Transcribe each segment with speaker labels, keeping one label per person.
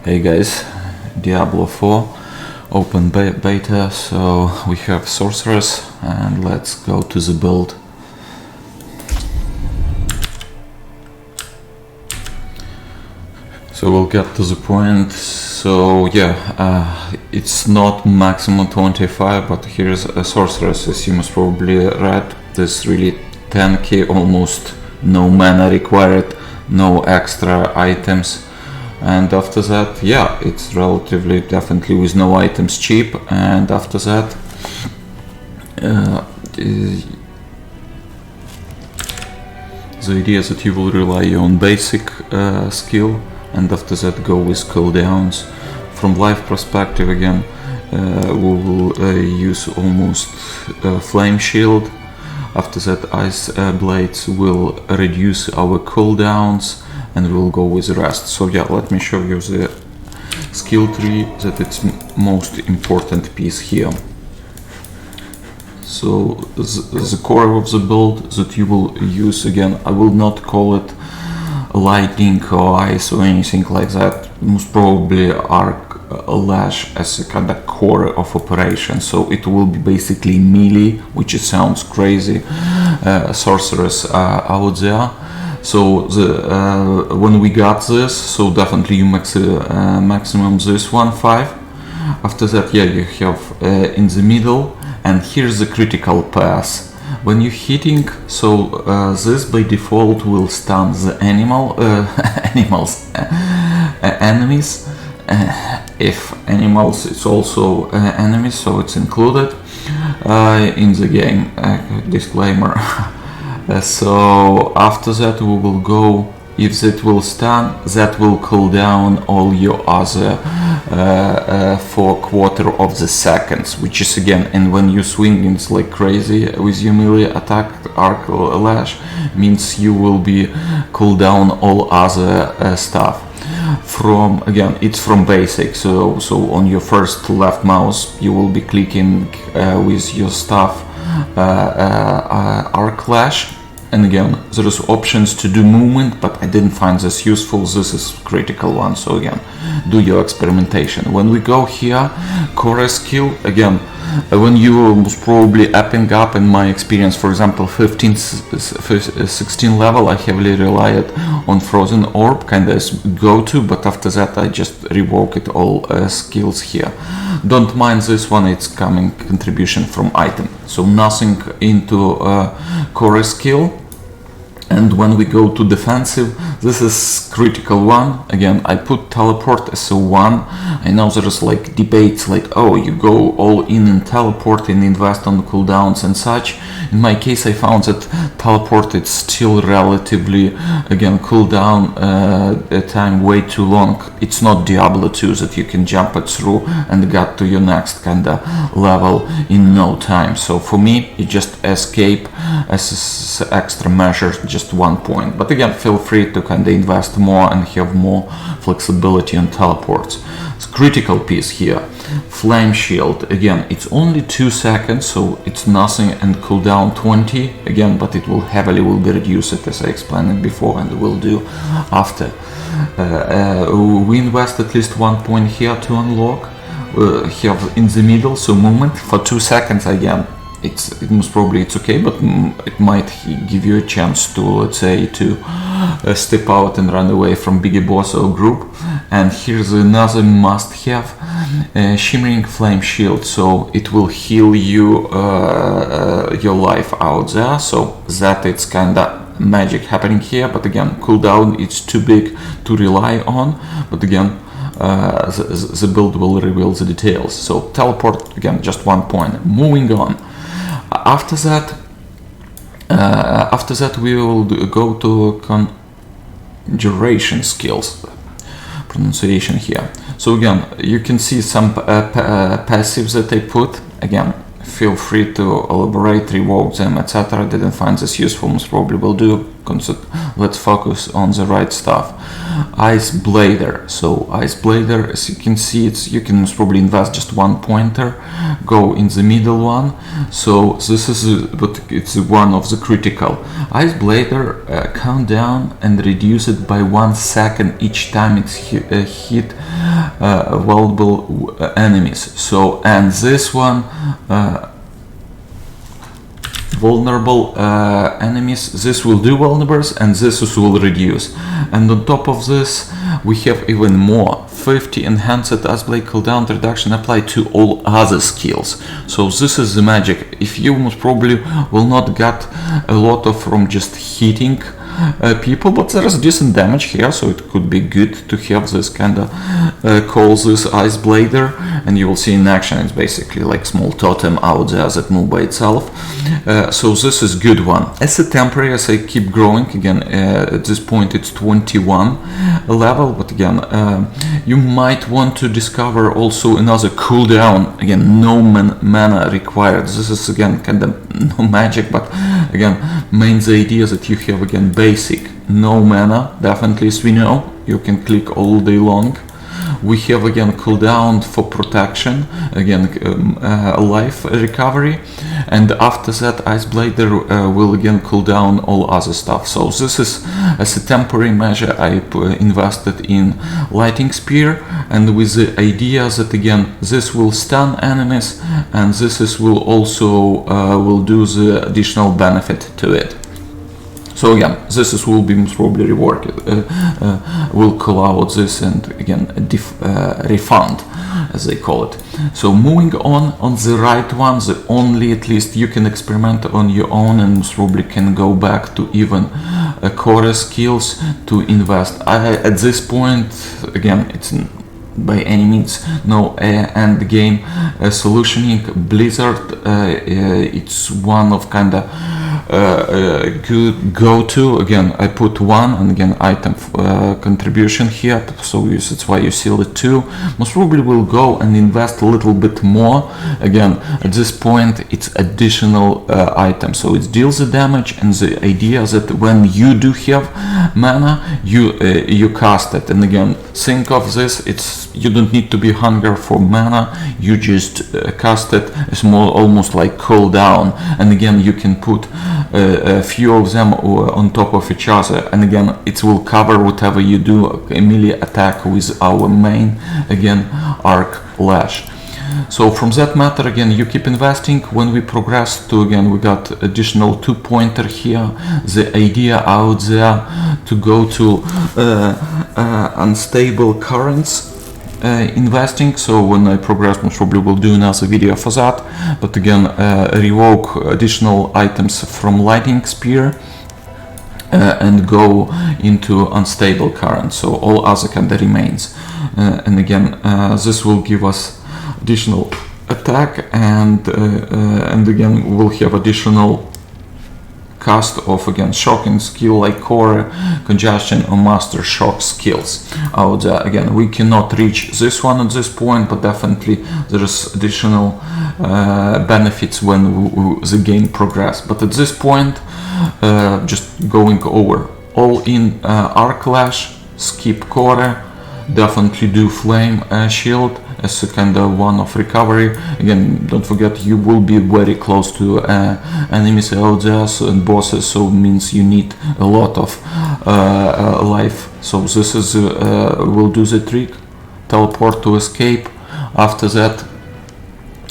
Speaker 1: Hey guys, Diablo 4 open beta, so we have Sorceress and let's go to the build. So we'll get to the point. So yeah, it's not maximum 25, but here's a Sorceress, as you must probably read. This really tanky, almost no mana required, no extra items. And after that, yeah, it's relatively, definitely with no items, cheap. And after that, the idea is that you will rely on basic skill, and after that go with cooldowns. From life perspective, again, we will use almost flame shield. After that, ice blades will reduce our cooldowns, and we'll go with the rest. So yeah, let me show you the skill tree, that it's most important piece here. So the core of the build that you will use, again, I will not call it lightning or ice or anything like that. Most probably Arc Lash as a kind of core of operation. So it will be basically melee, which it sounds crazy. Sorceress out there. So when we got this, so definitely you maximum this one 5. After that, yeah, you have in the middle, and here's the critical pass. When you're hitting, so this by default will stun the enemies. If animals, it's also enemies, so it's included in the game. Disclaimer. So after that we will go, if that will stun, that will cool down all your other for quarter of the seconds, which is again, and when you swing it's like crazy with your melee attack. Arc Lash means you will be cool down all other stuff. From, again, it's from basic, so on your first left mouse you will be clicking with your stuff Arc Lash, and again there is options to do movement, but I didn't find this useful. This is critical one, so again, do your experimentation. When we go here, core skill, again, when you most probably upping up, in my experience, for example 16 level, I heavily relied on Frozen Orb, kind of go-to, but after that I just revoked all skills here. Don't mind this one, it's coming contribution from item, so nothing into core skill. And when we go to defensive, this is critical one. Again, I put teleport as a 1. I know there's like debates like, oh, you go all in and teleport and invest on cooldowns and such. In my case, I found that teleport is still relatively, again, cooldown time way too long. It's not Diablo 2 that you can jump it through and get to your next kind of level in no time. So for me, it just escape as extra measure, just 1 point. But again, feel free to kind of invest more and have more flexibility on teleports. It's critical piece here. Flame shield, again, it's only 2 seconds, so it's nothing, and cooldown 20 again, but it will heavily be reduced, as I explained it before, and we'll do after. We invest at least 1 point here to unlock. Have in the middle, so movement for 2 seconds again. It most probably it's okay, but it might give you a chance to, let's say, to step out and run away from bigger boss or group. And here's another must-have, shimmering flame shield, so it will heal you your life out there. So that it's kinda magic happening here, but again, cooldown it's too big to rely on. But again, the build will reveal the details. So teleport, again, just 1 point. Moving on. After that we will go to conjuration skills, pronunciation here. So again, you can see some passives that I put. Again, feel free to elaborate, revoke them, etc. Didn't find this useful, most probably will do. Let's focus on the right stuff. Ice Blader. So Ice Blader, as you can see, you can probably invest just one pointer, go in the middle one. So this is but it's one of the critical. Ice Blader count down and reduce it by 1 second each time it's hit vulnerable enemies. So, and this one vulnerable enemies, this will do vulnerables and this will reduce. And on top of this we have even more 50 enhanced Ice Blade cooldown reduction applied to all other skills. So this is the magic. If you most probably will not get a lot of from just hitting people, but there is decent damage here, so it could be good to have this kind of call this Ice Blader, and you will see in action it's basically like small totem out there that move by itself. So this is good one. As a temporary, as I keep growing, again at this point it's 21 level, but again you might want to discover also another cooldown. Again, no mana required. This is again kind of no magic, but again main the idea that you have again basic no mana, definitely, as we know, you can click all day long. We have again cooldown for protection, again life recovery, and after that Ice Blader will again cool down all other stuff. So this is as a temporary measure. I invested in Lighting Spear, and with the idea that again this will stun enemies, and this will also will do the additional benefit to it. So again, this will be most probably rewarded. We'll call out this and again refund, as they call it. So moving on the right one, the only at least you can experiment on your own, and most probably can go back to even core skills to invest. At this point, again, it's by any means no end game solutioning. Blizzard, it's one of kind of good go-to. Again, I put one, and again item contribution here, so that's why you see the two. Most probably will go and invest a little bit more. Again, at this point it's additional item, so it deals the damage, and the idea that when you do have mana, you cast it. And again, think of this, it's you don't need to be hungry for mana, you just cast it. It's more almost like cooldown, and again you can put a few of them on top of each other, and again it will cover whatever you do a melee attack with our main again Arc Lash. So from that matter, again, you keep investing. When we progress to, again, we got additional 2 pointer here. The idea out there to go to unstable currents investing. So when I progress, most probably will do another video for that. But again, revoke additional items from Lighting Spear and go into unstable current. So all other kind of remains. And again, this will give us additional attack, and again we'll have additional cast of again shocking skill like core, congestion or master shock skills out there. Again, we cannot reach this one at this point, but definitely there's additional benefits when the game progress. But at this point, just going over all in Arc Lash, skip core, definitely do flame shield as a kind of one of recovery. Again, don't forget you will be very close to enemies out there and bosses, so it means you need a lot of life. So this is will do the trick. Teleport to escape. After that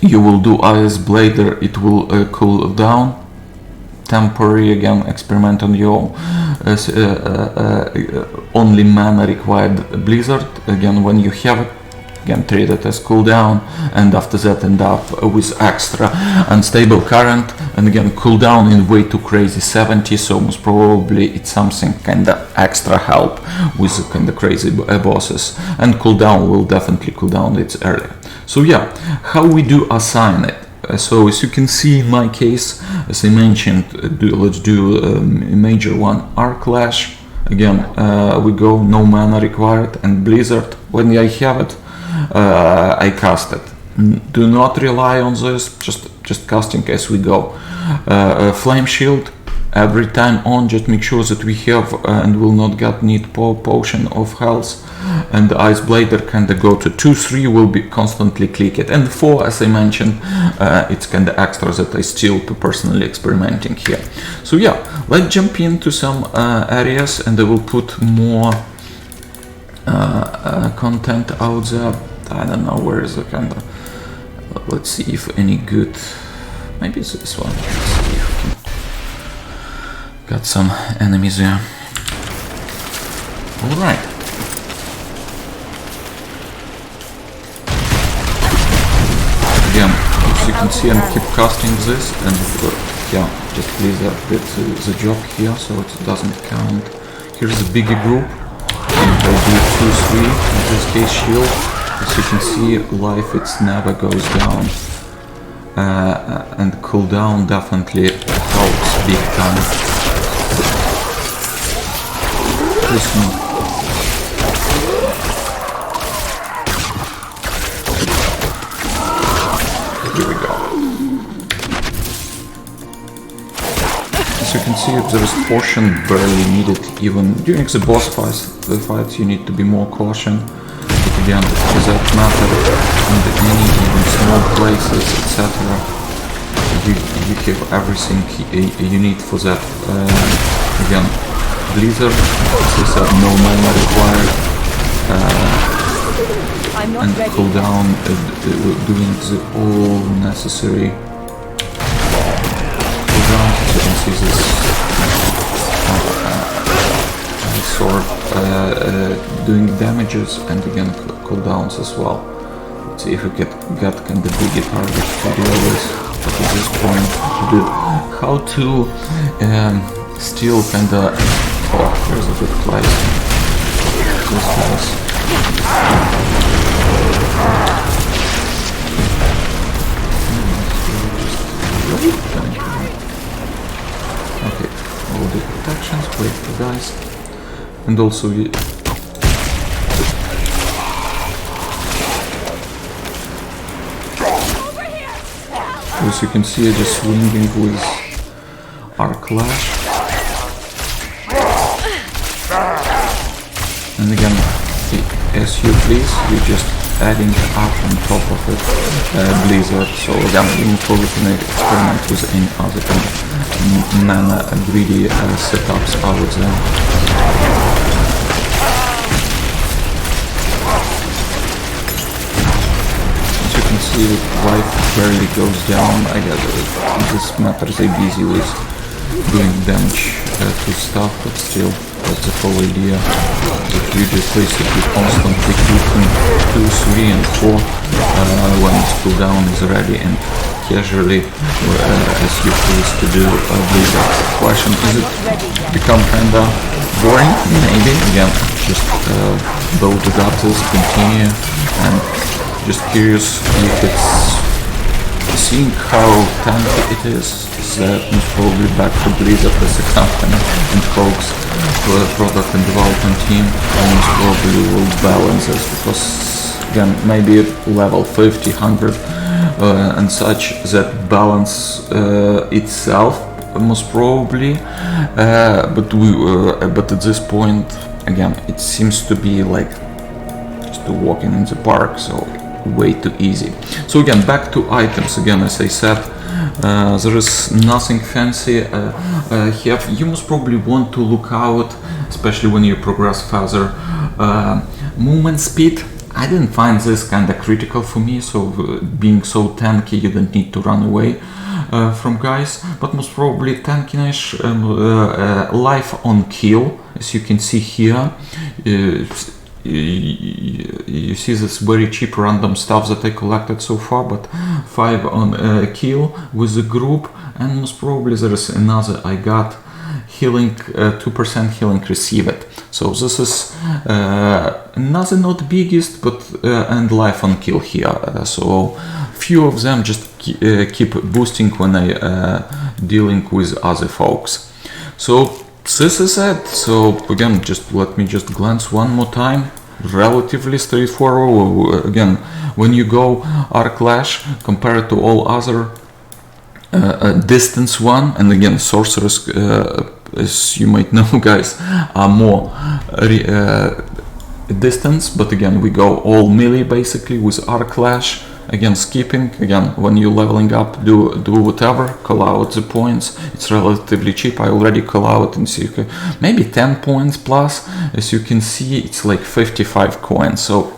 Speaker 1: you will do Ice Blader, it will cool down. Temporary, again, experiment on your only mana required Blizzard. Again, when you have it, again treat it as cooldown, and after that end up with extra unstable current, and again cooldown in way too crazy 70, so most probably it's something kind of extra help with kind of crazy bosses, and cooldown will definitely cool down it earlier. So yeah, how we do assign it. So as you can see in my case, as I mentioned, let's do a major one, Arc Lash. Again, we go no mana required, and Blizzard, when I have it, I cast it. Do not rely on this, just casting as we go. Flame shield, every time on, just make sure that we have and will not need potion of health. And the Ice Blader kinda go to 2-3, will be constantly click it. And 4, as I mentioned, it's kinda extra that I still personally experimenting here. So yeah, let's jump into some areas, and I will put more content out there. I don't know where is the kinda. Let's see if any good. Maybe it's this one. Let's see if we can. Got some enemies there. All right. Again, as you can see, I'm keep casting this, and yeah, just please did the job here, so it doesn't count. Here's the bigger group, and I do 2-3, in this case shield. As you can see, life it's never goes down, and cooldown definitely helps big time. Listen. Here we go. As you can see, there is potion barely needed. Even during the boss fights, you need to be more caution. But again, does that matter in any even small places, etc. You have everything you need for that. Again, Blizzard, as I said, no mana required. And cooldown, doing the all necessary cooldowns. As you can see, this sword doing damages, and again cooldowns as well. Let's see if we get kind of bigger targets to deal with. But at this point, how to still kind of. Oh, here's a good place. This house. Okay, all the protections, wait for guys. And also as you can see, I'm just swinging with Arc Lash. And again, as you please, you're just adding up on top of it Blizzard. So again, you probably can experiment with any other kind of mana greedy setups out there. As you can see, life barely goes down. I guess this matters are busy with doing damage to stuff, but still. That's the whole idea, that you just basically constantly clicking 2, 3 and 4 when its cooldown is ready, and casually as you please to do Blizzard. Question, is it become kinda boring? Maybe, again, just build the gutters, continue, and just curious if it's seeing how tanky it is, that is probably back to Blizzard as a company and folks for the product and development team, and probably will balance this, because again, maybe level 50, 100 and such, that balance itself most probably, but at this point, again, it seems to be like just walking in the park, so way too easy. So again, back to items. Again, as I said, there is nothing fancy here. You must probably want to look out, especially when you progress further. Movement speed, I didn't find this kind of critical for me, so being so tanky you don't need to run away from guys, but most probably tankiness, life on kill, as you can see here. You see this very cheap random stuff that I collected so far, but 5 on kill with the group, and most probably there is another I got healing, 2% healing received. So this is another not biggest, but and life on kill here. So few of them just keep boosting when I dealing with other folks. So this is it. So again, just let me just glance one more time. Relatively straightforward. Again, when you go Arc Lash compared to all other distance one, and again Sorceress, as you might know guys, are more distance, but again we go all melee basically with Arc Lash. Again, skipping, again, when you're leveling up, do whatever, call out the points. It's relatively cheap. I already call out and see, okay, maybe 10 points plus. As you can see, it's like 55 coins. So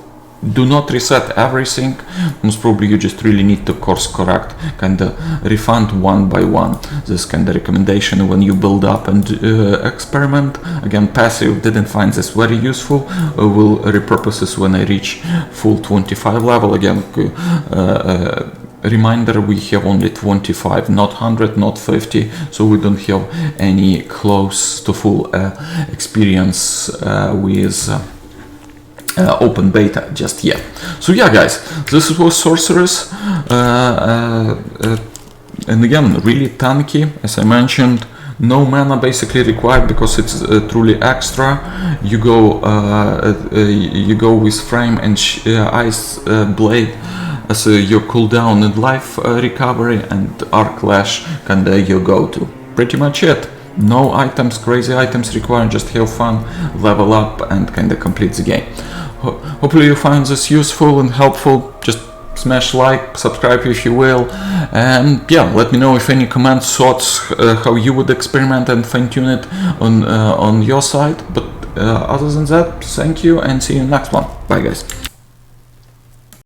Speaker 1: do not reset everything. Most probably you just really need to course correct, kind of refund one by one. This kind of recommendation when you build up and experiment. Again, passive didn't find this very useful. Will repurpose this when I reach full 25 level. Again, reminder, we have only 25, not 100, not 50, so we don't have any close to full experience with open beta just yet. So yeah guys, this was Sorceress, and again really tanky, as I mentioned. No mana basically required because it's truly extra. You go with Frame and Ice Blade as your cooldown and life recovery, and Arc Lash kinda your go-to. Pretty much it. No items, crazy items required, just have fun, level up and kinda complete the game. Hopefully you find this useful and helpful. Just smash like, subscribe if you will, and yeah, let me know if any comments, thoughts, how you would experiment and fine-tune it on your side. But other than that, thank you and see you in the next one. Bye guys.